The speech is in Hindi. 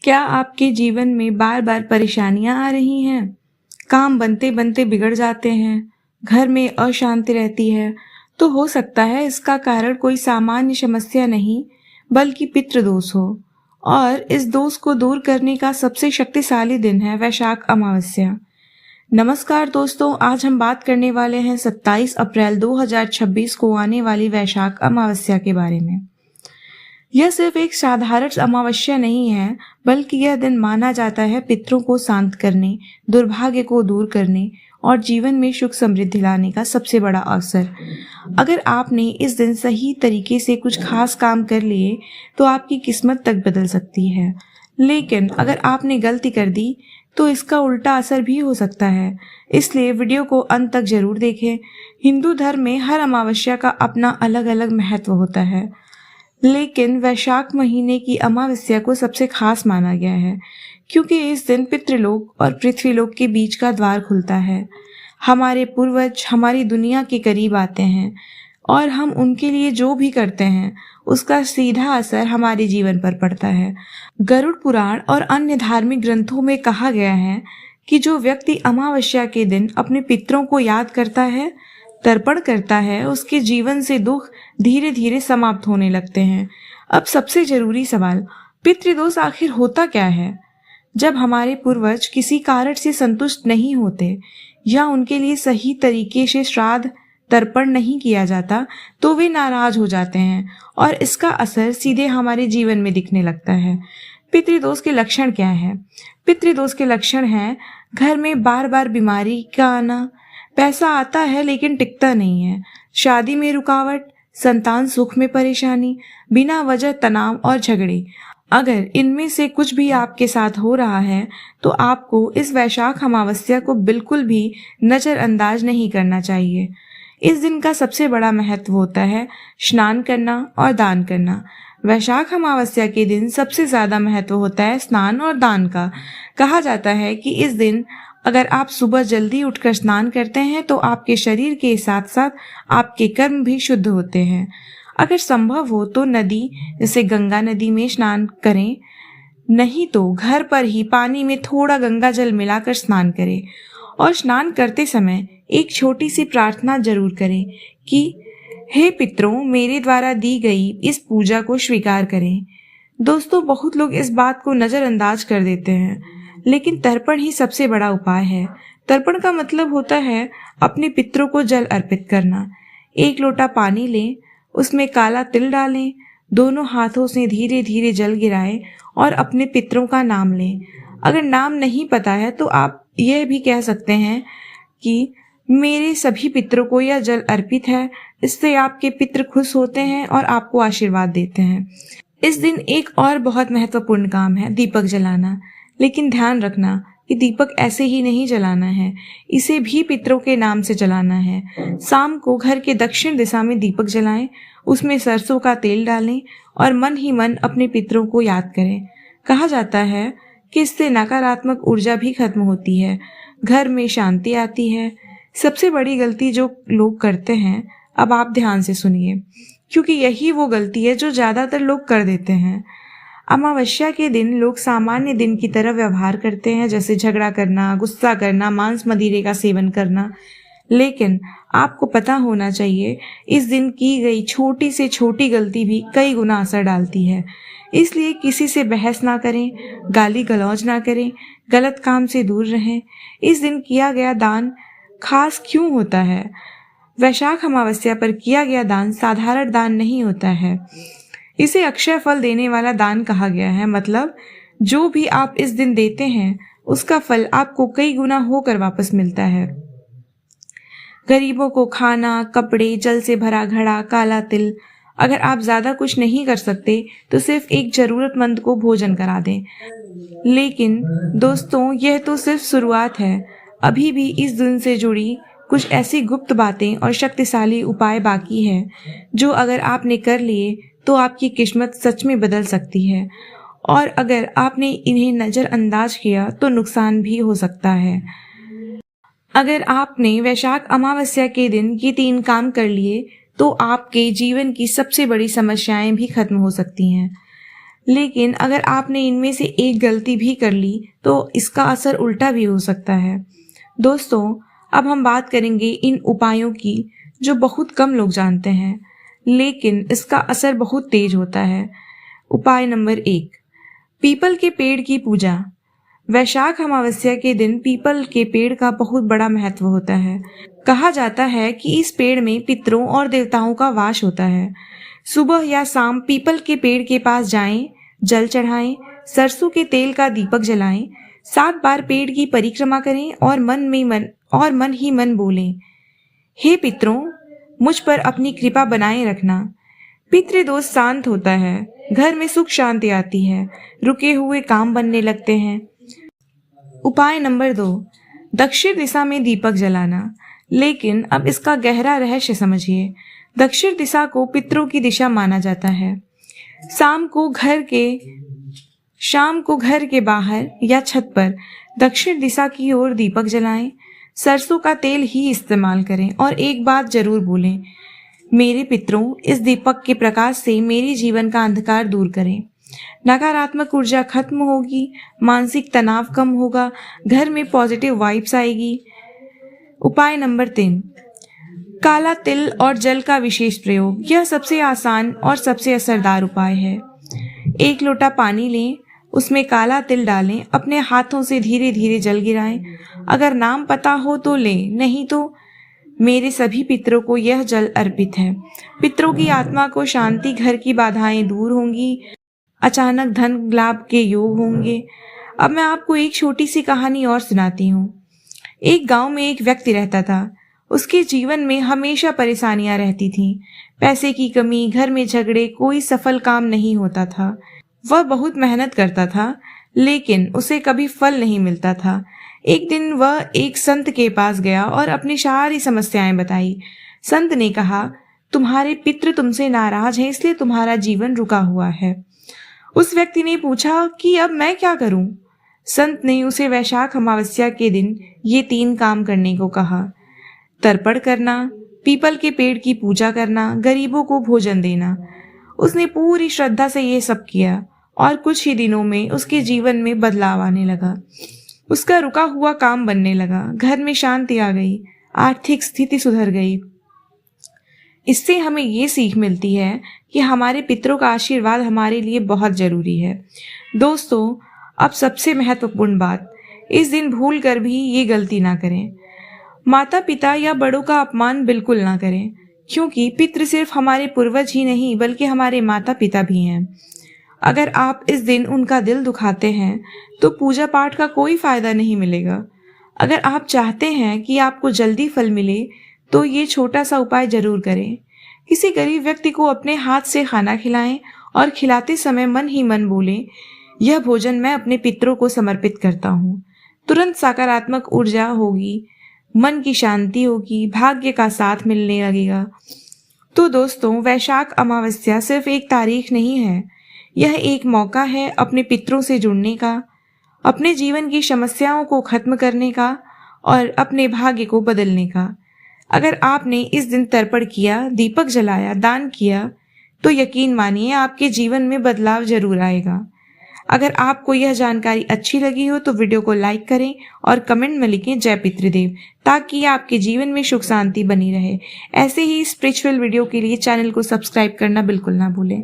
क्या आपके जीवन में बार बार परेशानियां आ रही हैं? काम बनते बनते बिगड़ जाते हैं, घर में अशांति रहती है, तो हो सकता है इसका कारण कोई सामान्य समस्या नहीं, बल्कि पितृदोष हो। और इस दोष को दूर करने का सबसे शक्तिशाली दिन है वैशाख अमावस्या। नमस्कार दोस्तों, आज हम बात करने वाले हैं 27 अप्रैल 2026 को आने वाली वैशाख अमावस्या के बारे में। यह सिर्फ एक साधारण अमावस्या नहीं है, बल्कि यह दिन माना जाता है पितरों को शांत करने, दुर्भाग्य को दूर करने और जीवन में सुख समृद्धि लाने का सबसे बड़ा अवसर। अगर आपने इस दिन सही तरीके से कुछ खास काम कर लिए तो आपकी किस्मत तक बदल सकती है, लेकिन अगर आपने गलती कर दी तो इसका उल्टा असर भी हो सकता है। इसलिए वीडियो को अंत तक जरूर देखें। हिंदू धर्म में हर अमावस्या का अपना अलग अलग महत्व होता है, लेकिन वैशाख महीने की अमावस्या को सबसे खास माना गया है, क्योंकि इस दिन पितृलोक और पृथ्वीलोक के बीच का द्वार खुलता है। हमारे पूर्वज हमारी दुनिया के करीब आते हैं और हम उनके लिए जो भी करते हैं उसका सीधा असर हमारे जीवन पर पड़ता है। गरुड़ पुराण और अन्य धार्मिक ग्रंथों में कहा गया है कि जो व्यक्ति अमावस्या के दिन अपने पितरों को याद करता है, तर्पण करता है, उसके जीवन से दुख धीरे धीरे समाप्त होने लगते हैं। अब सबसे जरूरी सवाल, पितृदोष आखिर होता क्या है? जब हमारे पूर्वज किसी कारण से संतुष्ट नहीं होते या उनके लिए सही तरीके से श्राद्ध तर्पण नहीं किया जाता तो वे नाराज हो जाते हैं और इसका असर सीधे हमारे जीवन में दिखने लगता है। पितृदोष के लक्षण क्या है? पितृदोष के लक्षण हैं घर में बार बार बीमारी का आना, पैसा आता है लेकिन टिकता नहीं है, शादी में रुकावट, संतान सुख में परेशानी, बिना वजह तनाव और झगड़े। अगर इनमें से कुछ भी आपके साथ हो रहा है तो आपको इस वैशाख अमावस्या को बिल्कुल भी नजरअंदाज नहीं करना चाहिए। इस दिन का सबसे बड़ा महत्व होता है स्नान करना और दान करना। वैशाख अमावस्या के दिन सबसे ज्यादा महत्व होता है स्नान और दान का। कहा जाता है कि इस दिन अगर आप सुबह जल्दी उठकर स्नान करते हैं तो आपके शरीर के साथ साथ आपके कर्म भी शुद्ध होते हैं। अगर संभव हो तो नदी जैसे गंगा नदी में स्नान करें, नहीं तो घर पर ही पानी में थोड़ा गंगा जल मिलाकर स्नान करें। और स्नान करते समय एक छोटी सी प्रार्थना जरूर करें कि हे पितरों, मेरे द्वारा दी गई इस पूजा को स्वीकार करें। दोस्तों, बहुत लोग इस बात को नजरअंदाज कर देते हैं, लेकिन तर्पण ही सबसे बड़ा उपाय है। तर्पण का मतलब होता है अपने पितरों को जल अर्पित करना। एक लोटा पानी लें, उसमें काला तिल डालें, दोनों हाथों से धीरे धीरे जल गिराएं और अपने पितरों का नाम लें। अगर नाम नहीं पता है तो आप यह भी कह सकते हैं कि मेरे सभी पितरों को यह जल अर्पित है। इससे आपके पितृ खुश होते हैं और आपको आशीर्वाद देते हैं। इस दिन एक और बहुत महत्वपूर्ण काम है, दीपक जलाना। लेकिन ध्यान रखना कि दीपक ऐसे ही नहीं जलाना है, इसे भी पितरों के नाम से जलाना है। शाम को घर के दक्षिण दिशा में दीपक जलाएं, उसमें सरसों का तेल डालें और मन ही मन अपने पितरों को याद करें। कहा जाता है कि इससे नकारात्मक ऊर्जा भी खत्म होती है, घर में शांति आती है। सबसे बड़ी गलती जो लोग करते हैं, अब आप ध्यान से सुनिए, क्योंकि यही वो गलती है जो ज्यादातर लोग कर देते हैं। अमावस्या के दिन लोग सामान्य दिन की तरह व्यवहार करते हैं, जैसे झगड़ा करना, गुस्सा करना, मांस मदिरे का सेवन करना। लेकिन आपको पता होना चाहिए, इस दिन की गई छोटी से छोटी गलती भी कई गुना असर डालती है। इसलिए किसी से बहस ना करें, गाली गलौज ना करें, गलत काम से दूर रहें। इस दिन किया गया दान खास क्यों होता है? वैशाख अमावस्या पर किया गया दान साधारण दान नहीं होता है, इसे अक्षय फल देने वाला दान कहा गया है। मतलब जो भी आप इस दिन देते हैं उसका फल आपको कई गुना होकर वापस मिलता है। गरीबों को खाना, कपड़े, जल से भरा घड़ा, काला तिल। अगर आप ज्यादा कुछ नहीं कर सकते तो सिर्फ एक जरूरतमंद को भोजन करा दें। लेकिन दोस्तों, यह तो सिर्फ शुरुआत है। अभी भी इस दिन से जुड़ी कुछ ऐसी गुप्त बातें और शक्तिशाली उपाय बाकी हैं, जो अगर आपने कर लिए तो आपकी किस्मत सच में बदल सकती है, और अगर आपने इन्हें नजरअंदाज किया तो नुकसान भी हो सकता है। अगर आपने वैशाख अमावस्या के दिन ये 3 काम कर लिए तो आपके जीवन की सबसे बड़ी समस्याएं भी खत्म हो सकती हैं। लेकिन अगर आपने इनमें से एक गलती भी कर ली तो इसका असर उल्टा भी हो सकता है। दोस्तों, अब हम बात करेंगे इन उपायों की जो बहुत कम लोग जानते हैं, लेकिन इसका असर बहुत तेज होता है। उपाय नंबर 1, पीपल के पेड़ की पूजा। वैशाख अमावस्या के दिन पीपल के पेड़ का बहुत बड़ा महत्व होता है। कहा जाता है कि इस पेड़ में पितरों और देवताओं का वास होता है। सुबह या शाम पीपल के पेड़ के पास जाएं, जल चढ़ाएं, सरसों के तेल का दीपक जलाएं, 7 बार पेड़ की परिक्रमा करें और मन ही मन बोलें, हे पितरों, मुझ पर अपनी कृपा बनाए रखना। पितृदोष शांत होता है, घर में सुख शांति आती है, रुके हुए काम बनने लगते हैं। उपाय नंबर 2, दक्षिण दिशा में दीपक जलाना। लेकिन अब इसका गहरा रहस्य समझिए। दक्षिण दिशा को पितरों की दिशा माना जाता है। शाम को घर के बाहर या छत पर दक्षिण दिशा की ओर दीपक जलाएं। सरसों का तेल ही इस्तेमाल करें और एक बात जरूर बोलें, मेरे पितरों, इस दीपक के प्रकाश से मेरे जीवन का अंधकार दूर करें। नकारात्मक ऊर्जा खत्म होगी, मानसिक तनाव कम होगा, घर में पॉजिटिव वाइब्स आएगी। उपाय नंबर 3, काला तिल और जल का विशेष प्रयोग। यह सबसे आसान और सबसे असरदार उपाय है। 1 लोटा पानी लें, उसमें काला तिल डालें, अपने हाथों से धीरे धीरे जल गिराएं। अगर नाम पता हो तो लें, नहीं तो मेरे सभी पितरों को यह जल अर्पित है। पितरों की आत्मा को शांति, घर की बाधाएं दूर होंगी, अचानक धन लाभ के योग होंगे। अब मैं आपको एक छोटी सी कहानी और सुनाती हूँ। एक गांव में एक व्यक्ति रहता था। उसके जीवन में हमेशा परेशानियां रहती थीं। पैसे की कमी, घर में झगड़े, कोई सफल काम नहीं होता था। वह बहुत मेहनत करता था, लेकिन उसे कभी फल नहीं मिलता था। एक दिन वह एक संत के पास गया और अपनी सारी समस्याएं बताई। संत ने कहा, तुम्हारे पितृ तुमसे नाराज हैं, इसलिए तुम्हारा जीवन रुका हुआ है। उस व्यक्ति ने पूछा कि अब मैं क्या करूं? संत ने उसे वैशाख अमावस्या के दिन ये 3 काम करने को कहा। तर्पण करना, पीपल के पेड़ की पूजा करना, गरीबों को भोजन देना। उसने पूरी श्रद्धा से ये सब किया और कुछ ही दिनों में उसके जीवन में बदलाव आने लगा। उसका रुका हुआ काम बनने लगा, घर में शांति आ गई, आर्थिक स्थिति सुधर गई। इससे हमें ये सीख मिलती है कि हमारे पितरों का आशीर्वाद हमारे लिए बहुत जरूरी है। दोस्तों, अब सबसे महत्वपूर्ण बात, इस दिन भूल कर भी ये गलती ना करें। माता पिता या बड़ों का अपमान बिल्कुल ना करें, क्योंकि पितृ सिर्फ हमारे पूर्वज ही नहीं बल्कि हमारे माता पिता भी हैं। अगर आप इस दिन उनका दिल दुखाते हैं तो पूजा पाठ का कोई फायदा नहीं मिलेगा। अगर आप चाहते हैं कि आपको जल्दी फल मिले तो ये छोटा सा उपाय जरूर करें। किसी गरीब व्यक्ति को अपने हाथ से खाना खिलाएं और खिलाते समय मन ही मन बोलें, यह भोजन मैं अपने पितरों को समर्पित करता हूँ। तुरंत सकारात्मक ऊर्जा होगी, मन की शांति होगी, भाग्य का साथ मिलने लगेगा। तो दोस्तों, वैशाख अमावस्या सिर्फ एक तारीख नहीं है, यह एक मौका है अपने पितरों से जुड़ने का, अपने जीवन की समस्याओं को खत्म करने का और अपने भाग्य को बदलने का। अगर आपने इस दिन तर्पण किया, दीपक जलाया, दान किया, तो यकीन मानिए आपके जीवन में बदलाव जरूर आएगा। अगर आपको यह जानकारी अच्छी लगी हो तो वीडियो को लाइक करें और कमेंट में लिखें जय पितृदेव, ताकि आपके जीवन में सुख शांति बनी रहे। ऐसे ही स्पिरिचुअल वीडियो के लिए चैनल को सब्सक्राइब करना बिल्कुल ना भूलें।